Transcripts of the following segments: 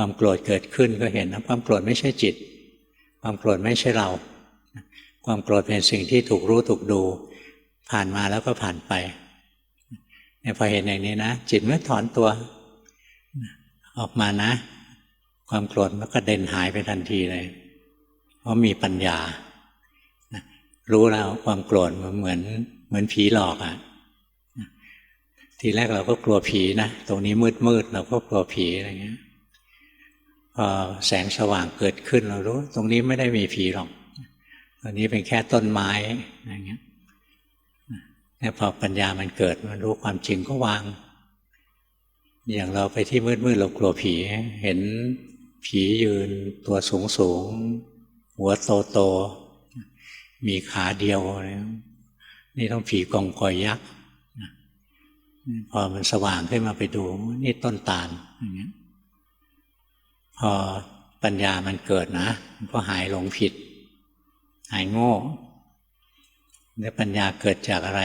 ความโกรธเกิดขึ้นก็เห็นนะความโกรธไม่ใช่จิตความโกรธไม่ใช่เราความโกรธเป็นสิ่งที่ถูกรู้ถูกดูผ่านมาแล้วก็ผ่านไปเนี่ยพอเห็นอย่างนี้นะจิตไม่ถอนตัวออกมานะความโกรธมันก็เด่นหายไปทันทีเลยเพราะมีปัญญารู้แล้วความโกรธมันเหมือนผีหลอกอ่ะทีแรกเราก็กลัวผีนะตรงนี้มืดเราก็กลัวผีอะไรเงี้ยพอแสงสว่างเกิดขึ้นเรารู้ตรงนี้ไม่ได้มีผีหรอกตรงนี้เป็นแค่ต้นไม้อะไรเงี้ยแล้วพอปัญญามันเกิดมันรู้ความจริงก็วางอย่างเราไปที่มืดเรากลัวผีเห็นผียืนตัวสูงหัวโตมีขาเดียวนี่ต้องผีกองกอยยักษ์พอมันสว่างขึ้นมาไปดูนี่ต้นตาลอย่างเงี้ยพอปัญญามันเกิดนะมันก็หายหลงผิดหายโง่เนี่ยปัญญาเกิดจากอะไร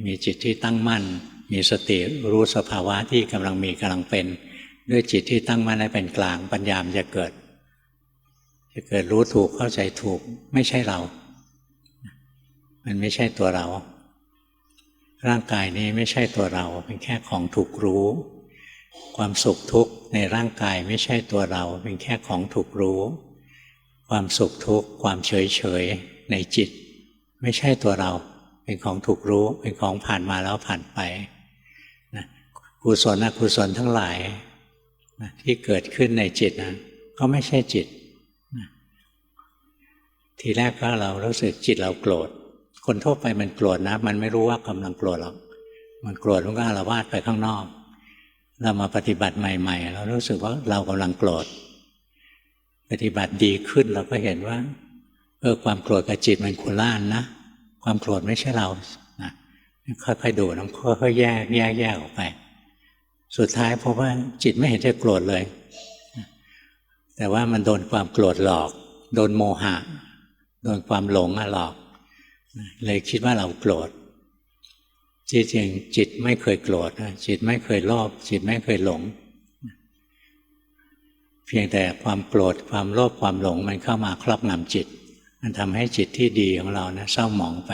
มีจิตที่ตั้งมั่นมีสติรู้สภาวะที่กำลังมีกำลังเป็นด้วยจิตที่ตั้งมั่นและเป็นกลางปัญญามันจะเกิดรู้ถูกเข้าใจถูกไม่ใช่เรามันไม่ใช่ตัวเราร่างกายนี้ไม่ใช่ตัวเราเป็นแค่ของถูกรู้ความสุขทุกข์ในร่างกายไม่ใช่ตัวเราเป็นแค่ของถูกรู้ความสุขทุกข์ความเฉยในจิตไม่ใช่ตัวเราเป็นของถูกรู้เป็นของผ่านมาแล้วผ่านไปนะกุศลอกุศลทั้งหลายนะที่เกิดขึ้นในจิตนะก็ไม่ใช่จิตนะทีแรกก็เรารู้สึกจิตเราโกรธคนทั่วไปมันโกรธนะมันไม่รู้ว่ากำลังโกรธหรอกมันโกรธมันก็อาละวาดไปข้างนอกเรามาปฏิบัติใหม่ๆเรารู้สึกว่าเรากำลังโกรธปฏิบัติดีขึ้นเราก็เห็นว่าความโกรธกับจิตมันคนละอันนะความโกรธไม่ใช่เรานะค่อยๆดูนะค่อยๆแยกออกไปสุดท้ายพบว่าจิตไม่เห็นจะโกรธเลยแต่ว่ามันโดนความโกรธหลอกโดนโมหะโดนความหลงหลอกเลยคิดว่าเราโกรธจริงๆจิตไม่เคยโกรธจิตไม่เคยโลภจิตไม่เคยหลงเพียงแต่ความโกรธความโลภความหลงมันเข้ามาครอบงำจิตมันทำให้จิตที่ดีของเรานะเศร้าหมองไป